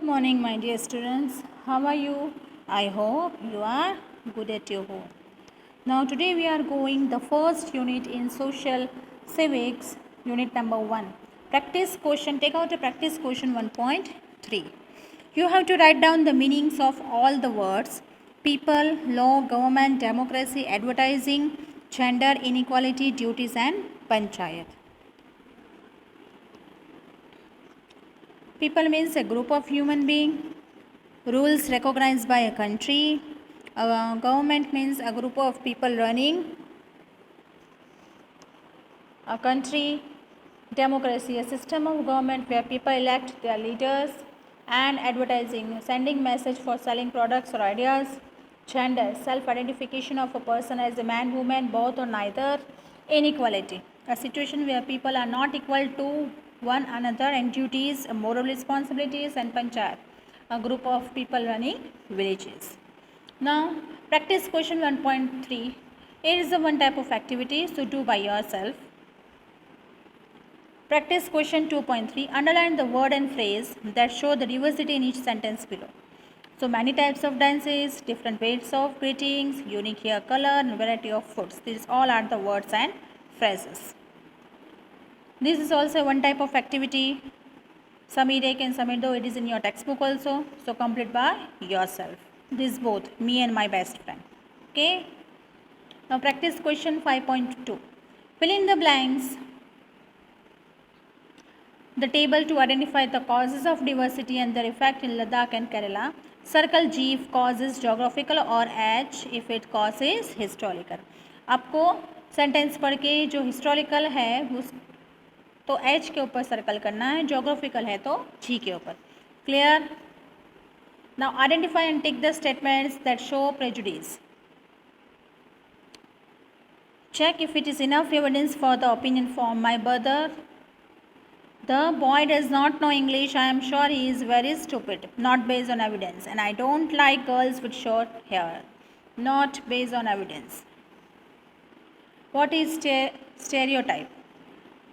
Morning, my dear students. How are you? I hope you are good at your home. Now, today we are going the first unit in social civics, unit number 1. Practice question. Take out a practice question 1.3. You have to write down the meanings of all the words people, law, government, democracy, advertising, gender, inequality, duties, and panchayat. People means a group of human beings. Rules recognized by a country. Government means a group of people running a country. Democracy, a system of government where people elect their leaders. And advertising, sending message for selling products or ideas. Gender, self-identification of a person as a man, woman, both or neither. Inequality, a situation where people are not equal to one another, and duties, moral responsibilities. And panchayat, a group of people running villages. Now, practice question 1.3. It is a one type of activity, so do by yourself. Practice question 2.3. Underline the word and phrase that show the diversity in each sentence below. So, many types of dances, different ways of greetings, unique hair color, and variety of foods. These all are the words and phrases. This is also one type of activity. Samirek and Samirdo, it is in your textbook also. So, complete by yourself. This both, me and my best friend. Okay. Now, practice question 5.2. Fill in the blanks. The table to identify the causes of diversity and their effect in Ladakh and Kerala. Circle G if cause is geographical और H if it cause is historical. आपको sentence पढ़ के जो historical है उस तो H के ऊपर सर्कल करना है, जोग्राफिकल है तो G के ऊपर. Clear? Now identify and tick the statements that show prejudice. Check if it is enough evidence for the opinion form. My brother, the boy does not know English. I am sure he is very stupid. Not based on evidence. And I don't like girls with short hair. Not based on evidence. What is stereotype?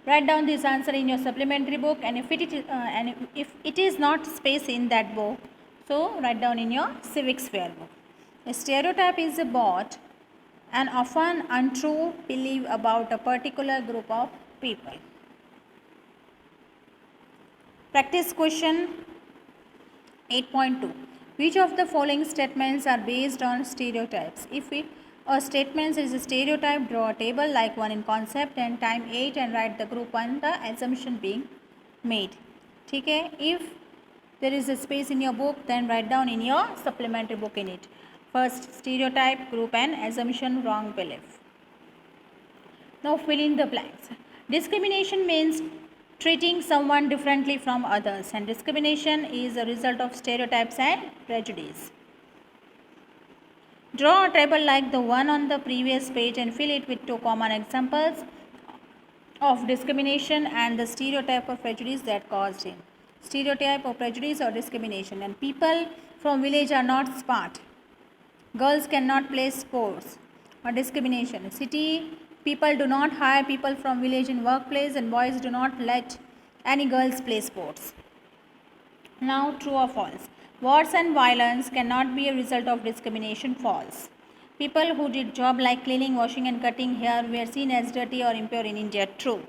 Write down this answer in your supplementary book, and if it is not space in that book, so write down in your civics fair book. A stereotype is a bought and often untrue belief about a particular group of people. Practice question 8.2. Which of the following statements are based on stereotypes? If a statement is a stereotype, draw a table like one in concept and time 8 and write the group and the assumption being made. ठीक है? If there is a space in your book, then write down in your supplementary book in it. First, stereotype, group and assumption, wrong belief. Now fill in the blanks. Discrimination means treating someone differently from others, and discrimination is a result of stereotypes and prejudice. Draw a table like the one on the previous page and fill it with two common examples of discrimination and the stereotype of prejudice that caused it. Stereotype of prejudice or discrimination. And people from village are not smart. Girls cannot play sports or discrimination. City people do not hire people from village in workplace, and boys do not let any girls play sports. Now, true or false? Wars and violence cannot be a result of discrimination. False. People who did job like cleaning, washing and cutting hair were seen as dirty or impure in India. True.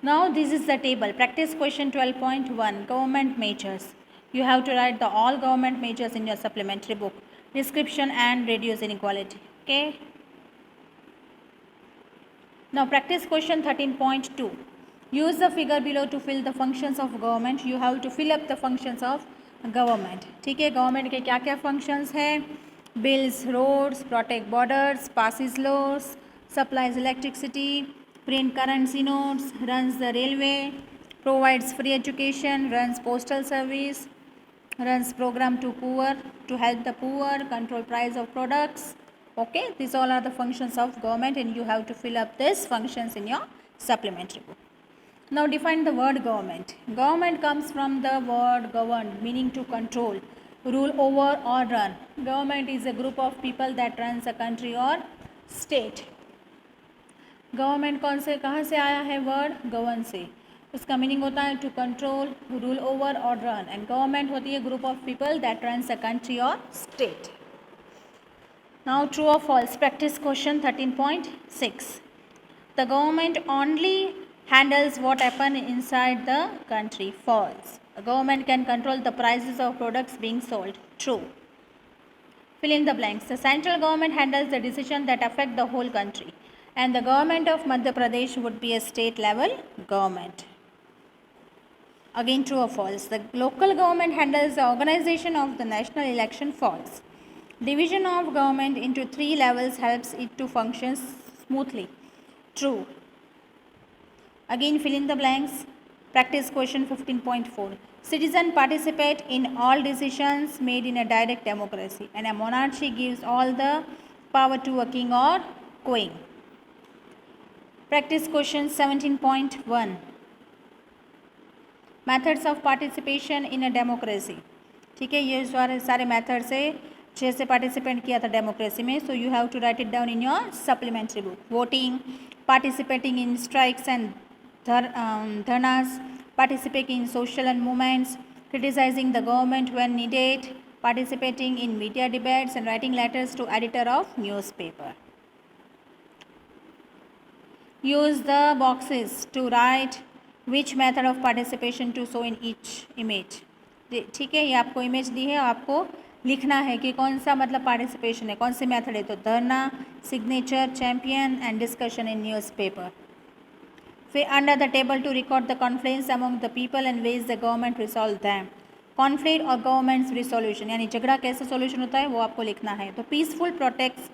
Now this is the table. Practice question 12.1. Government measures. You have to write the all government measures in your supplementary book. Description and reduce inequality. Okay. Now practice question 13.2. Use the figure below to fill the functions of government. You have to fill up the functions of government. ठीक है, government के क्या क्या functions हैं? Bills, roads, protect borders, passes laws, supplies electricity, print currency notes, runs the railway, provides free education, runs postal service, runs program to help the poor, control price of products. Okay, these all are the functions of government, and you have to fill up these functions in your supplementary book. Now define the word government. Government comes from the word govern, meaning to control, rule over or run. Government is a group of people that runs a country or state. Government कौन से कहाँ से आया है? Word govern से. इसका meaning होता है टू कंट्रोल, रूल ओवर और रन, एंड गवर्नमेंट होती है group of people that runs a country और स्टेट. नाउ ट्रू और false practice question 13.6. The government only handles what happen inside the country. False. The government can control the prices of products being sold. True. Fill in the blanks. The central government handles the decisions that affect the whole country, and the government of Madhya Pradesh would be a state level government. Again, true or false. The local government handles the organization of the national election. False. Division of government into 3 levels helps it to function smoothly. True. Again, fill in the blanks. Practice question 15.4. Citizens participate in all decisions made in a direct democracy, and a monarchy gives all the power to a king or queen. Practice question 17.1. Methods of participation in a democracy. ठीक है, ये सारे methods है जैसे participate किया था democracy में. So you have to write it down in your supplementary book. Voting, participating in strikes and dharnas, participating in social and movements, criticizing the government when needed, participating in media debates, and writing letters to editor of newspaper. Use the boxes to write which method of participation to show in each image. ठीक है, ये आपको image दी है, आपको लिखना है कि कौन सा मतलब पार्टिसिपेशन है, कौन सी मेथड है. तो dharna, signature, champion and discussion in newspaper. फिर under the table to record the conflicts among the people and ways the government resolve them. Conflict और गवर्नमेंट्स रिसोल्यूशन यानी झगड़ा कैसे सॉल्यूशन होता है वो आपको लिखना है. तो peaceful protects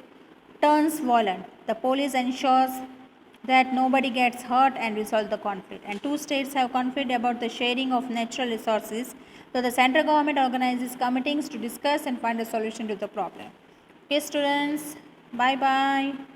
turns वॉलेंट. The police ensures that nobody gets hurt and resolve the conflict. And 2 states have conflict about the sharing of natural resources. So the central government organizes committees to discuss and find a solution to the problem. Okay students, bye bye.